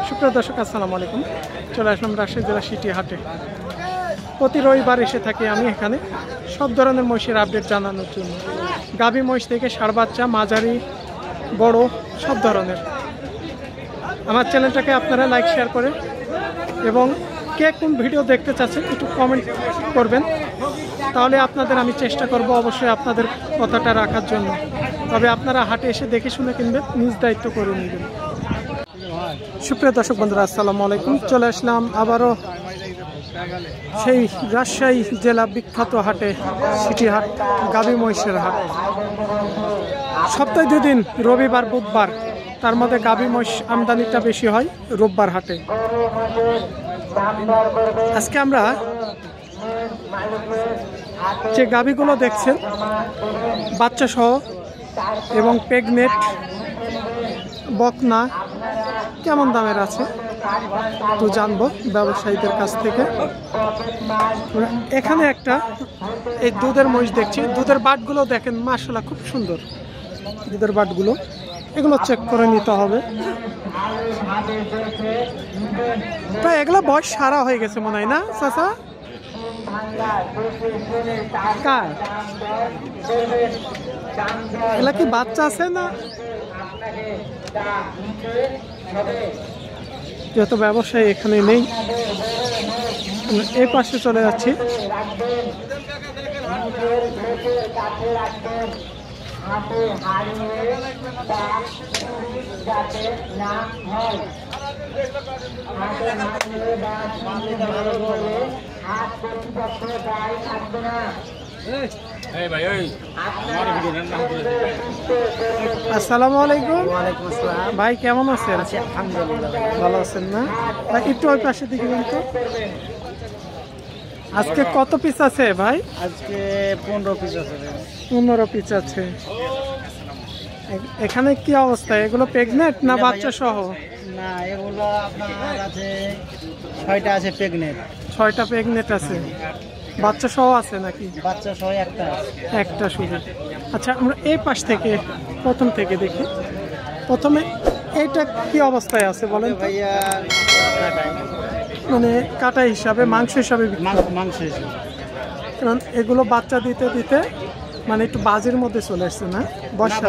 সুপ্রিয় দর্শক, আসসালামু আলাইকুম। চলে আসলাম রাজশাহী জেলা সিটি হাটে। প্রতি রবিবার এসে থাকি আমি এখানে সব ধরনের মহিষের আপডেট জানানোর জন্য। গাভী মহিষ থেকে ষাঁড় বাচ্চা, মাঝারি, বড় সব ধরনের। আমার চ্যানেলটাকে আপনারা লাইক শেয়ার করে এবং কে কোন ভিডিও দেখতে চাচ্ছেন একটু কমেন্ট করবেন, তাহলে আপনাদের আমি চেষ্টা করব অবশ্যই আপনাদের কথাটা রাখার জন্য। তবে আপনারা হাটে এসে দেখে শুনে কিনবেন, নিজ দায়িত্ব করে নেবেন। সুপ্রিয় দর্শক বন্ধুরা, আসসালামু আলাইকুম। চলে আসলাম আবারও সেই রাজশাহী জেলা বিখ্যাত হাটে, সিটি হাট, গাভী মহিষের হাট। সপ্তাহে 2 দিন, রবিবার বুধবার, তার মধ্যে গাভী মহিষ আমদানিটা বেশি হয় রোববার হাটে। আজকে আমরা যে গাভীগুলো দেখছেন বাচ্চা সহ এবং প্রেগনেট, বকনা কেমন দামের আছে তো জানবো ব্যবসায়ীদের কাছ থেকে। এখানে একটা এই দুধের মহিষ দেখছি, দুধের বাটগুলো দেখেন মাশাআল্লাহ খুব সুন্দর। দুধের বাটগুলো এগুলো চেক করে নিতে হবে। তো এগুলো বয়স সারা হয়ে গেছে মনে হয় না চাচা? কার এগুলা কি বাচ্চা আছে না? যত ব্যবসায়ী এখানে নেই, এই পাশে চলে যাচ্ছি। আসসালামু আলাইকুম ভাই, কেমন আছেন? ভালো আছেন না ভাই? একটু ওই পাশে দিকে তো। আজকে কত পিস আছে ভাই? আজকে 15 পিস আছে। 15 পিস আছে। এখানে কি অবস্থা? এগুলো প্রেগনেন্ট না বাচ্চা সহ? না, এগুলো আপনার আছে 6টা আছে প্রেগনেন্ট। 6টা প্রেগনেন্ট আছে, বাচ্চা সহ আছে নাকি? বাচ্চা সহ একটা শুধু। আচ্ছা, আমরা এই পাশ থেকে প্রথম থেকে দেখি। প্রথমে এইটা কি অবস্থায় আছে বলেন ভাইয়া? মানে কাটা হিসাবে, মাংস হিসাবে? মাংস হিসাবে। কারণ এগুলো বাচ্চা দিতে দিতে মানে একটু বাজির মধ্যে চলে আসছে না? বর্ষা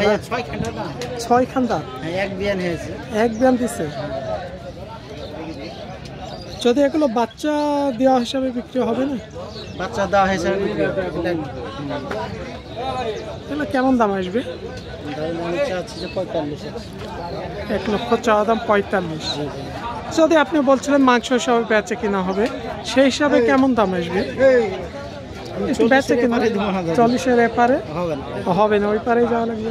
6 খান্দা, এক বিয়ান হয়েছে, এক বিয়ান দিছে। যদি এগুলো বাচ্চা দেওয়া হিসাবে বিক্রি হবে না? বাচ্চা দেওয়া হিসাবে এগুলো কেমন দাম আসবে? 1 লক্ষ চাওয়া দাম 45। যদি আপনি বলছিলেন মাংস হিসাবে বেচে কিনা হবে, সেই হিসাবে কেমন দাম আসবে? বেচে কিনা 40-এর এপারে হবে না, ওই পারে যাওয়া লাগবে।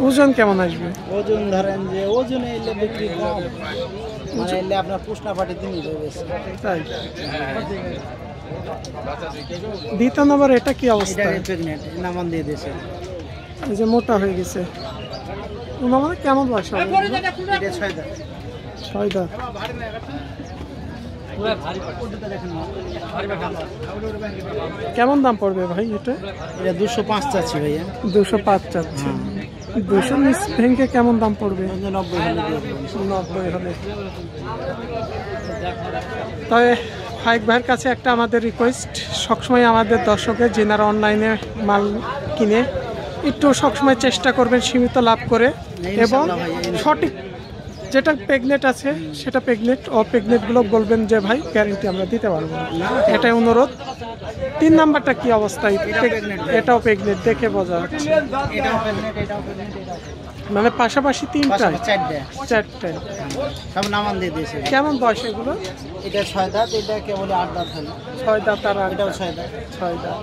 ওজন কেমন আসবে? ওজন ধরেন যে ওজনে এলে বিক্রি কম, মানে এলে আপনার পুষ্টা পাটি দিনই রয়েছে। তাই দ্বিতীয় নম্বর এটা কি অবস্থা? প্রেগনেন্ট নামান দিয়ে দিয়েছে, এই যে মোটা হয়ে গেছে। মানে কেমন বয়স হবে? 6 দাঁত। কেমন দাম পড়বে ভাই এটা? 205 চাচ্ছি ভাইয়া। 205 চাচ্ছি। 200 নিচ ভেঙে কেমন দাম পড়বে? 90 হলে। তবে ফাইক ভাইয়ের কাছে একটা আমাদের রিকোয়েস্ট, সবসময় আমাদের দর্শকের যেনারা অনলাইনে মাল কিনে একটু সবসময় চেষ্টা করবেন সীমিত লাভ করে, এবং সঠিক যেটা প্রেগনেন্ট আছে সেটা প্রেগনেন্ট, অপ্রেগনেন্টগুলো বলবেন যে ভাই গ্যারেন্টি আমরা দিতে পারবো না, এটাই অনুরোধ। 3 নাম্বারটা কি অবস্থায়? এটাও প্রেগনেন্ট, দেখে বোঝা যাচ্ছে। মানে পাশাপাশি 3টায় 4টায় সব নামান দিয়ে দিয়েছে। কেমন বয়স এগুলো? এটা 6 দাঁত, এটা কেবল 8 দাঁত হলো। 6 দাঁত আর এটাও 6 দাঁত। 6 দাঁত।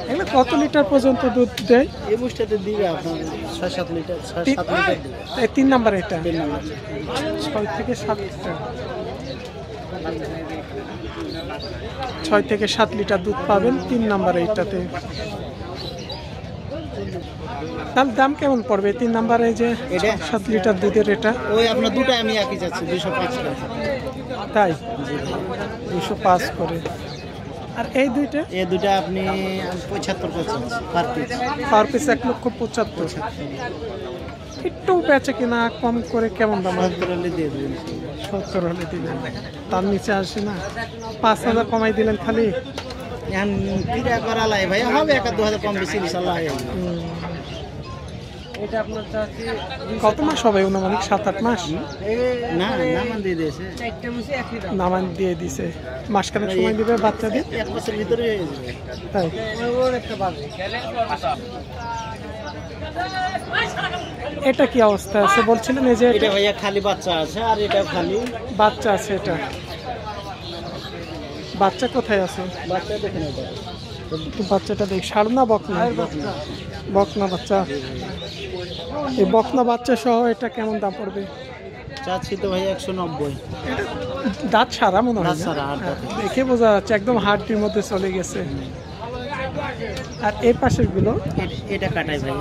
এগুলো কত লিটার পর্যন্ত দুধ দেয়? এই বুঝটাতে দিবে আপনার 6-7 লিটার, 6-7 লিটার দিবে। এই 3 নাম্বার এটা 3 নাম্বার 6 থেকে 7 লিটার। 6 থেকে 7 লিটার দুধ পাবেন 3 নাম্বার এইটাতে। তাহলে দাম কেমন পড়বে 3 নাম্বারে যে 7 লিটার দুধের? এটা ওই আপনার দুটো আমি একই যাচ্ছি 205 টাকা। তাই 205 করে। আর এই দুইটা? এই দুটো আপনি 75 করছেন পার পিস। Per piece 1,75,000। একটু বেচে কিনা কম করে কেমন দাম আসবে? 70 হলে দিয়ে দেবেন। 70 হলে দিলেন, তার নিচে আসে না? 5000 কমাই দিলেন খালি। এখন কিরা করা লাই ভাই, হবে 1-2 হাজার কম বেশি ইনশাআল্লাহ হয়ে যাবে। এটা আপনার চাচ্ছি কত মাস হবে অনুমানিক? 7-8 মাস না, নামান দিয়ে দিয়েছে। নামান দিয়ে দিছে। মাসখানেক সময় দিবে বাচ্চা দিয়ে? 1 মাসের ভিতরে হয়ে যাবে। তাই এটা কি অবস্থা আছে বলছিলেন? এই যে এটা ভাইয়া খালি বাচ্চা আছে, আর এটা খালি বাচ্চা আছে। এটা বাচ্চা কোথায় আছে? বাচ্চা দেখেন। এটা একটু বাচ্চাটা দেখ, ষাঁড় না বকনা? বকনা বাচ্চা। এই বকনা বাচ্চা সহ এটা কেমন দাম পড়বে? চাচ্ছি তো ভাই 190। দাঁত সারা মনে হয় দাঁত না? সারা, আর দাঁত নেই। দেখে বোঝা যাচ্ছে একদম হাড়টির মধ্যে চলে গেছে। আর এই পাশের গুলো এটা কাটাই ভাই,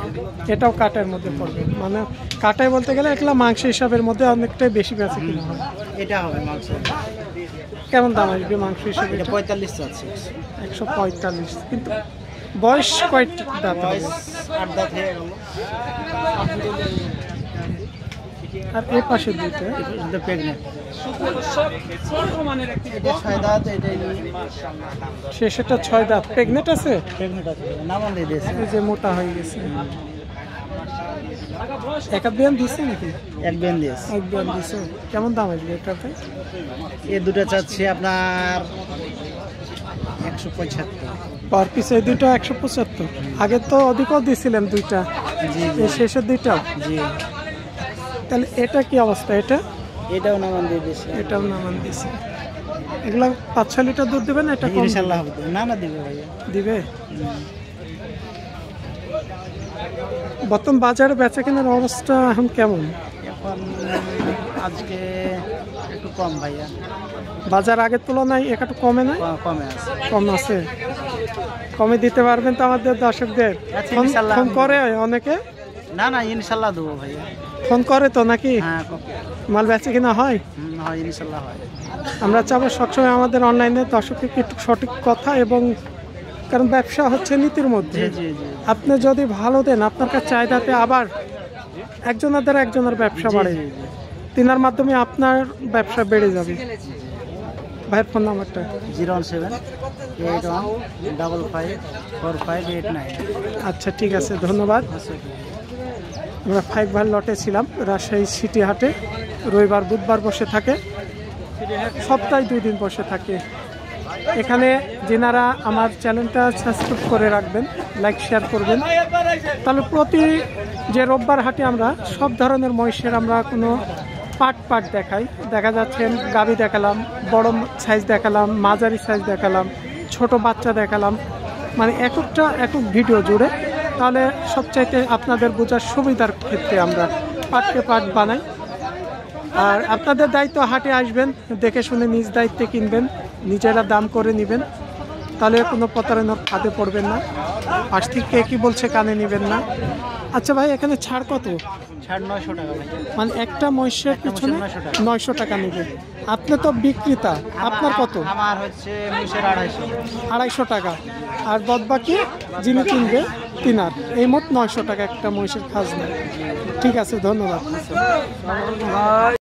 এটাও কাটার মধ্যে পড়বে, মানে কাটাই বলতে গেলে এগুলো মাংস হিসাবের মধ্যে অনেকটাই বেশি বেঁচে কিনা হয়। এটা হবে মাংস। কেমন দাম আসবে মাংস হিসাবে? এটা 45 চাচ্ছি। 145। কিন্তু বয়স কয়টা দাঁত হবে? বয়স 8 দাঁত হয়ে গেল। আর এই পাশের দুইটা এটা প্রেগনেন্ট। এটা 6 দাঁত, এটা শেষেরটা 6 দাঁত। প্রেগনেন্ট আছে? প্রেগনেন্ট আছে, নামান দিয়ে দিয়েছে। এই যে মোটা হয়ে গেছে। এক বিয়ান দিচ্ছে নাকি? এক বেন দিয়েছে। এক বিয়ান দিচ্ছে। কেমন দাম আসবে এটাতে? এই দুটো চাচ্ছি আপনার 175। পার পিস এই দুইটা 175। আগে তো অধিকও দিছিলেন দুইটা। জি এই শেষের দুইটা। জি। তাহলে এটা কি অবস্থা? এটা এটাও নামান দিয়ে দিয়েছে। এটাও নামান দিছে। এগুলা 5-6 লিটার দুধ দেবে না? এটা কম ইনশাআল্লাহ হবে তো। না দিবে ভাইয়া। দিবে। বর্তমান বাজারে বেচা কেনার অবস্থা এখন কেমন? এখন আজকে একটু কম ভাইয়া। বাজার আগের তুলনায় একটু কমে না? কমে আছে। কম আছে। কমে দিতে পারবেন তো আমাদের দর্শকদের? আচ্ছা, ইনশাআল্লাহ। ফোন করে অনেকে? না ইনশাআল্লাহ দেবো ভাইয়া। ফোন করে তো নাকি? হ্যাঁ, মাল বেচা কিনা হয়? হয় ইনশাআল্লাহ হয়। আমরা চাবো সবসময় আমাদের অনলাইনে দর্শককে একটু সঠিক কথা, এবং কারণ ব্যবসা হচ্ছে নীতির মধ্যে। জি জি। আপনি যদি ভালো দেন, আপনার কাছে চাহিদাতে আবার একজনের ব্যবসা বাড়ে, তিনার মাধ্যমে আপনার ব্যবসা বেড়ে যাবে। ভাইয়ের ফোন নাম্বারটা? 01781554589। আচ্ছা, ঠিক আছে, ধন্যবাদ। আমরা 5 ভাই লটে ছিলাম রাজশাহী সিটি হাটে। রবিবার বুধবার বসে থাকে, সপ্তাহে 2 দিন বসে থাকে। এখানে যেনারা আমার চ্যানেলটা সাবস্ক্রাইব করে রাখবেন, লাইক শেয়ার করবেন, তাহলে প্রতি যে রোববার হাটে আমরা সব ধরনের মহিষের আমরা কোনো পার্ট দেখাই। দেখা যাচ্ছে গাভী দেখালাম, বড় সাইজ দেখালাম, মাঝারি সাইজ দেখালাম, ছোট বাচ্চা দেখালাম, মানে একক ভিডিও জুড়ে। তাহলে সবচাইতে আপনাদের বোঝার সুবিধার ক্ষেত্রে আমরা পার্ট বানাই। আর আপনাদের দায়িত্ব, হাটে আসবেন, দেখে শুনে নিজ দায়িত্বে কিনবেন, নিজেরা দাম করে নেবেন, তাহলে কোনো প্রতারণার ফাঁদে পড়বেন না। পাশ থেকে কি বলছে কানে নেবেন না। আচ্ছা ভাই, এখানে ছাড় কত? ছাড় 900 টাকা ভাই। মানে একটা মহিষের পিছনে 900 টাকা নেবে। আপনি তো বিক্রেতা, আপনার কত? আমার হচ্ছে মহিষের 250 টাকা। আর বাদ বাকি যিনি কিনবে তিনার, এই মোট 900 টাকা একটা মহিষের খাজনা। ঠিক আছে, ধন্যবাদ।